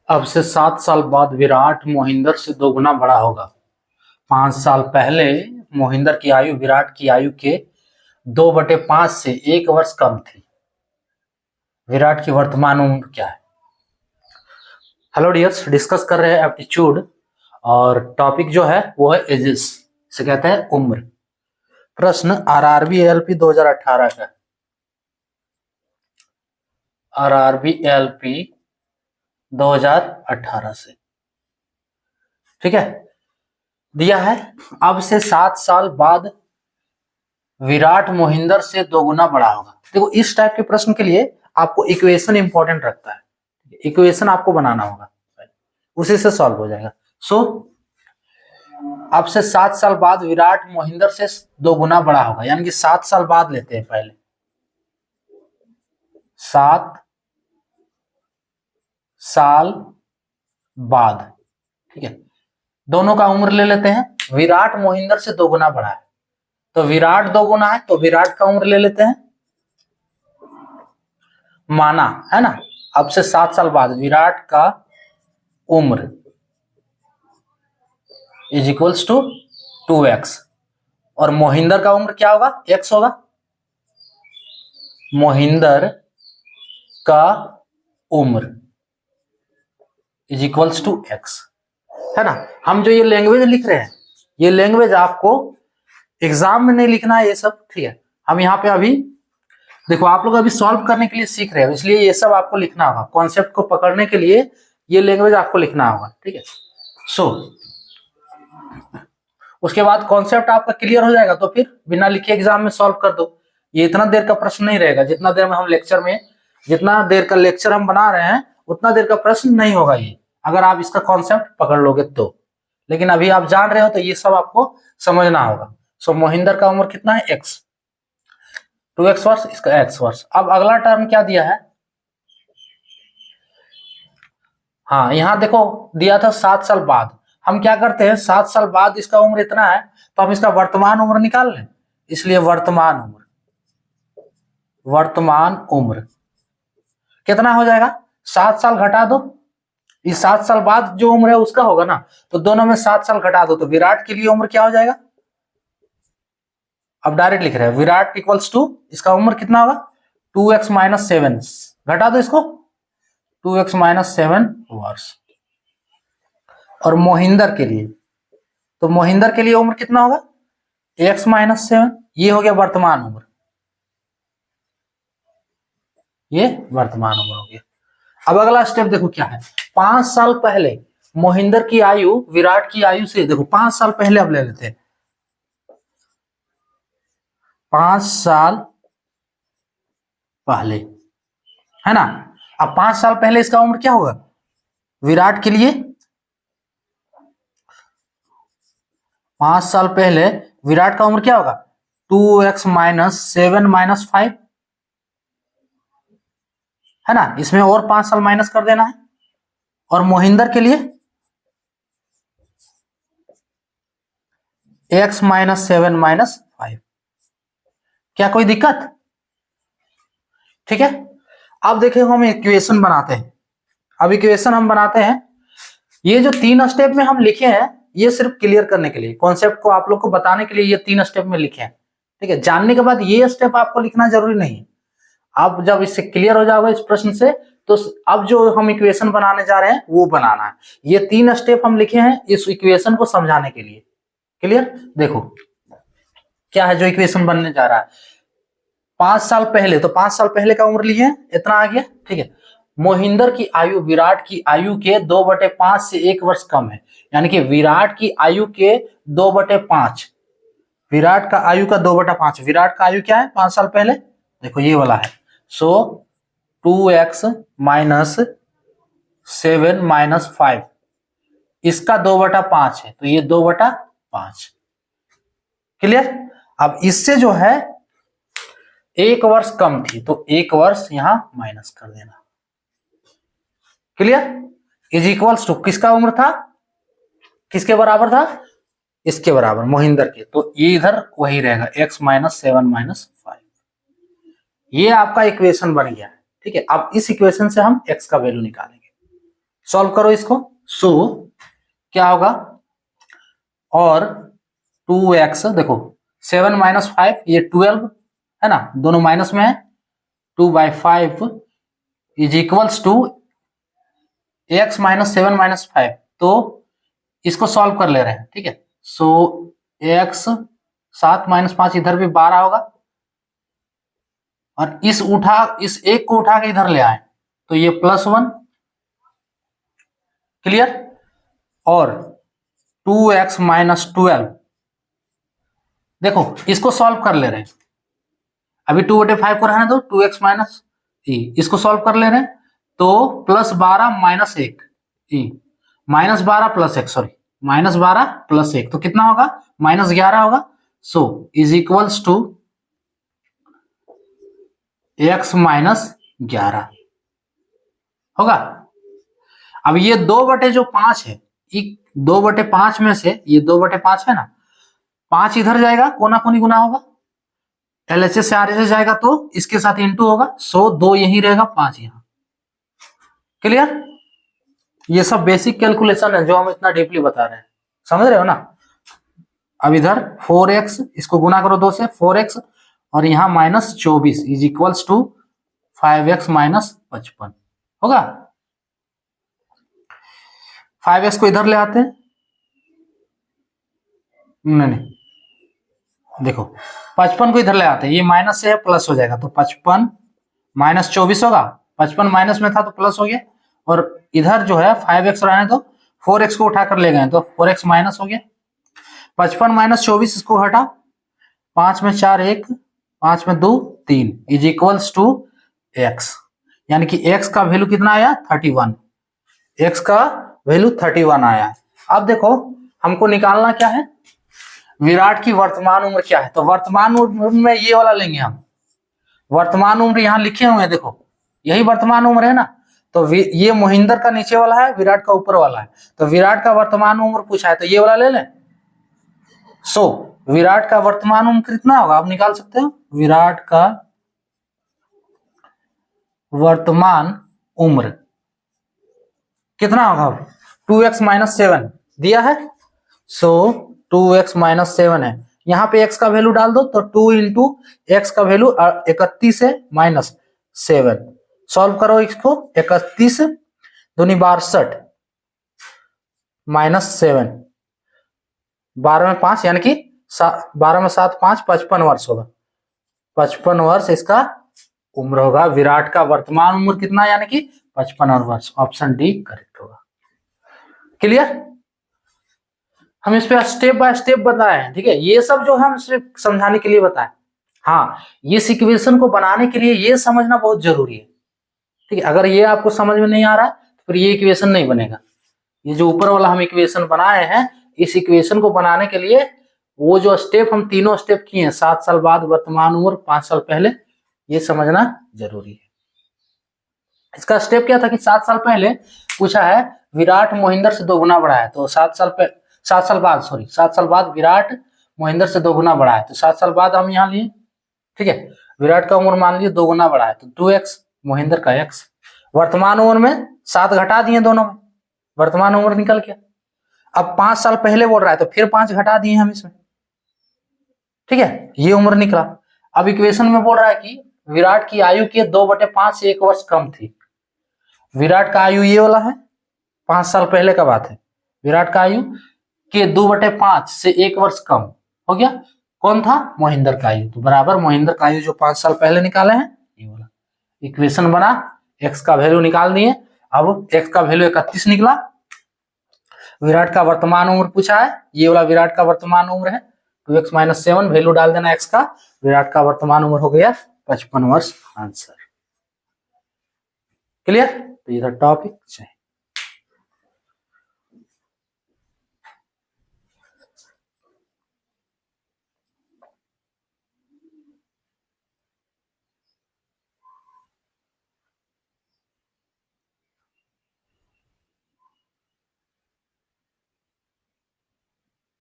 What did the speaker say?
अब से 7 साल बाद विराट मोहिंदर से दोगुना बड़ा होगा। 5 साल पहले मोहिंदर की आयु विराट की आयु के 2/5 से 1 वर्ष कम थी। विराट की वर्तमान उम्र क्या है? हेलो डियर्स, डिस्कस कर रहे हैं एप्टीट्यूड और टॉपिक जो है वो है एजेस, से कहते हैं उम्र। प्रश्न आरआरबी एलपी 2018 का। आरआरबी एलपी 2018 से, ठीक है। दिया है अब से 7 साल बाद विराट मोहिंदर से दोगुना बड़ा होगा। देखो, इस टाइप के प्रश्न के लिए आपको इक्वेशन इंपॉर्टेंट रखता है। इक्वेशन आपको बनाना होगा, उसी से सॉल्व हो जाएगा। सो अब से 7 साल बाद विराट मोहिंदर से दोगुना बड़ा होगा, यानी कि 7 साल बाद लेते हैं पहले। 7 साल बाद, ठीक है। दोनों का उम्र ले लेते हैं। विराट मोहिंदर से दोगुना बड़ा है, तो विराट दोगुना है तो विराट का उम्र ले लेते हैं। माना है ना, अब से 7 साल बाद विराट का उम्र इज इक्वल्स टू 2x, और मोहिंदर का उम्र क्या होगा? x होगा। मोहिंदर का उम्र इज इक्वल्स टू x, है ना। हम जो ये लैंग्वेज लिख रहे हैं, ये लैंग्वेज आपको एग्जाम में नहीं लिखना है, ये सब, ठीक है। हम यहाँ पे अभी देखो, आप लोग अभी सॉल्व करने के लिए सीख रहे हैं, इसलिए ये सब आपको लिखना होगा। कॉन्सेप्ट को पकड़ने के लिए ये लैंग्वेज आपको लिखना होगा, ठीक है। सो उसके बाद कॉन्सेप्ट आपका क्लियर हो जाएगा तो फिर बिना लिखे एग्जाम में सॉल्व कर दो। ये इतना देर का प्रश्न नहीं रहेगा, जितना देर में हम लेक्चर में, जितना देर का लेक्चर हम बना रहे हैं उतना देर का प्रश्न नहीं होगा ये, अगर आप इसका कॉन्सेप्ट पकड़ लोगे तो। लेकिन अभी आप जान रहे हो तो ये सब आपको समझना होगा। सो मोहिंदर का उम्र कितना है? x, 2x वर्ष, इसका x वर्ष। अब अगला टर्म क्या दिया है? हाँ, यहां देखो दिया था 7 साल बाद। हम क्या करते हैं, 7 साल बाद इसका उम्र इतना है तो हम इसका वर्तमान उम्र निकाल लें। इसलिए वर्तमान उम्र कितना हो जाएगा? 7 साल घटा दो, इस 7 साल बाद जो उम्र है उसका होगा ना, तो दोनों में 7 साल घटा दो, तो विराट के लिए उम्र क्या हो जाएगा? अब डायरेक्ट लिख रहे हैं, विराट इक्वल्स टू, इसका उम्र कितना होगा? 2x माइनस 7, घटा दो इसको, 2x माइनस 7 वर्ष। और मोहिंदर के लिए, तो मोहिंदर के लिए उम्र कितना होगा? x माइनस 7, ये हो गया वर्तमान उम्र, ये वर्तमान उम्र हो गया। अब अगला स्टेप देखो क्या है। 5 साल पहले मोहिंदर की आयु विराट की आयु से, देखो 5 साल पहले अब ले लेते हैं। 5 साल पहले, है ना। अब 5 साल पहले इसका उम्र क्या होगा विराट के लिए? 5 साल पहले विराट का उम्र क्या होगा? 2x माइनस 7 माइनस 5, है ना। इसमें और 5 साल माइनस कर देना है। और मोहिंदर के लिए x माइनस 7 माइनस 5। क्या कोई दिक्कत? ठीक है। अब देखिए, हम इक्वेशन बनाते हैं। अब इक्वेशन हम बनाते हैं, ये जो 3 स्टेप में हम लिखे हैं ये सिर्फ क्लियर करने के लिए, कॉन्सेप्ट को आप लोग को बताने के लिए ये 3 स्टेप में लिखे हैं, ठीक है। जानने के बाद ये स्टेप आपको लिखना जरूरी नहीं है। आप जब इससे क्लियर हो जाओगे इस प्रश्न से, तो अब जो हम इक्वेशन बनाने जा रहे हैं वो बनाना है। ये 3 स्टेप हम लिखे हैं इस इक्वेशन को समझाने के लिए। क्लियर? देखो क्या है जो इक्वेशन बनने जा रहा है। 5 साल पहले, तो 5 साल पहले का उम्र लिए इतना आ गया, ठीक है। मोहिंदर की आयु विराट की आयु के 2/5 से 1 वर्ष कम है, यानी कि विराट की आयु के 2/5, विराट का आयु का 2/5। विराट का आयु क्या है 5 साल पहले? देखो ये वाला है। सो 2x माइनस 7 माइनस 5, इसका 2/5 है, तो ये 2/5। क्लियर? अब इससे जो है 1 वर्ष कम थी, तो 1 वर्ष यहां माइनस कर देना। क्लियर? इज इक्वल्स टू, किसका उम्र था, किसके बराबर था? इसके बराबर, मोहिंदर के। तो ये इधर वही रहेगा, x माइनस 7 माइनस 5। ये आपका इक्वेशन बन गया है, ठीक है। अब इस इक्वेशन से हम x का वैल्यू निकालेंगे। सॉल्व करो इसको। सो क्या होगा, और 2x, देखो 7 माइनस 5 ये 12 है ना, दोनों माइनस में है, 2/5 is equals to x minus 7 minus 5। तो इसको सॉल्व कर ले रहे हैं, ठीक है। सो x 7 माइनस 5 इधर भी 12 होगा, और इस एक को उठा के इधर ले आए तो ये +1, क्लियर। और 2x माइनस 12, देखो इसको सॉल्व कर ले रहे हैं, अभी 2/5 को रहने दो, 2x माइनस इसको सॉल्व कर ले रहे हैं, तो +12 माइनस 1 -12 + 1, सॉरी -12 + 1, तो कितना होगा, -11 होगा। So is equals to x minus 11 होगा। अब ये 2/5 है, 2/5 में से ये 2/5 है ना, 5 इधर जाएगा, कोना कोनी गुना होगा, LHS से RHS जाएगा तो इसके साथ इंटू होगा, सो 2 यही रहेगा, 5 यहां, क्लियर। ये सब बेसिक कैलकुलेशन है जो हम इतना डीपली बता रहे हैं, समझ रहे हो ना। अब इधर 4x, इसको गुना करो 2 से, 4x, और यहां -24 is equals to 5x minus 55 होगा। 5x को इधर ले आते हैं, नहीं देखो 55 को इधर ले आते हैं, ये माइनस से है प्लस हो जाएगा, तो 55 -24 होगा, 55 माइनस में था तो प्लस हो गया, और इधर जो है 5x रहने दो, 4x को उठाकर ले गए तो 4x माइनस हो गया, 55 माइनस 24 इसको हटा, 5 में 4 1, 5 में 2 3 इज इक्वल्स टू x, यानी कि x का वैल्यू कितना आया, 31, x का वैल्यू 31 आया। अब देखो हमको निकालना क्या है, विराट की वर्तमान उम्र क्या है, तो वर्तमान उम्र में ये वाला लेंगे हम, वर्तमान उम्र यहाँ लिखे हुए हैं, देखो यही वर्तमान उम्र है ना, तो ये मोहिंदर का नीचे वाला है, विराट का ऊपर वाला है, तो विराट का वर्तमान उम्र पूछा है तो ये वाला ले लें। सो विराट का वर्तमान उम्र कितना होगा, आप निकाल सकते हो, विराट का वर्तमान उम्र कितना होगा, 2x माइनस 7 दिया है, सो 2x माइनस 7 है, यहाँ पे x का वैल्यू डाल दो, तो 2 इंटू एक्स का वैल्यू 31 है -7, सॉल्व करो इसको, 31 दूनी 62 -7, 12 में 5 यानी कि 12 में 7 5, 55 वर्ष होगा, 55 वर्ष इसका उम्र होगा। विराट का वर्तमान उम्र कितना, यानी कि 55 वर्ष, ऑप्शन डी करेक्ट होगा, क्लियर। हम इस पे स्टेप बाय स्टेप बताए हैं, ठीक है, ये सब जो हम सिर्फ समझाने के लिए बताए। हाँ, ये इक्वेशन को बनाने के लिए ये समझना बहुत जरूरी है, ठीक है। अगर ये आपको समझ में नहीं आ रहा तो फिर ये इक्वेशन नहीं बनेगा। ये जो ऊपर वाला हम इक्वेशन बनाए हैं, इस इक्वेशन को बनाने के लिए वो जो स्टेप हम तीनों स्टेप किए हैं, 7 साल बाद, वर्तमान उम्र, 5 साल पहले, ये समझना जरूरी है। इसका स्टेप क्या था कि 7 साल पहले पूछा है विराट मोहिंदर से 2 गुना बड़ा है, तो 7 साल बाद विराट मोहिंदर से 2 गुना बड़ा है, तो 7 साल बाद हम यहाँ लिए, ठीक है। विराट का उम्र मान लीजिए 2 गुना बड़ा है, तो 2x, मोहिंदर का x, वर्तमान उम्र में 7 घटा दिए दोनों में, वर्तमान उम्र निकल गया। अब 5 साल पहले बोल रहा है तो फिर 5 घटा दिए हम इसमें, ठीक है, ये उम्र निकला। अब इक्वेशन में बोल रहा है कि विराट की आयु के 2/5 से 1 वर्ष कम थी। विराट का आयु ये वाला है, 5 साल पहले का बात है, विराट का आयु के 2/5 से 1 वर्ष कम हो गया, कौन था, मोहिंदर का आयु, तो बराबर मोहिंदर का आयु जो 5 साल पहले निकाले हैं, ये वाला इक्वेशन बना, x का वैल्यू निकाल दिए। अब x का वैल्यू 31 निकला, विराट का वर्तमान उम्र पूछा है, ये वाला विराट का वर्तमान उम्र है, 2x माइनस 7, वैल्यू डाल देना x का, विराट का वर्तमान उम्र हो गया 55 वर्ष, आंसर क्लियर। तो ये था टॉपिक।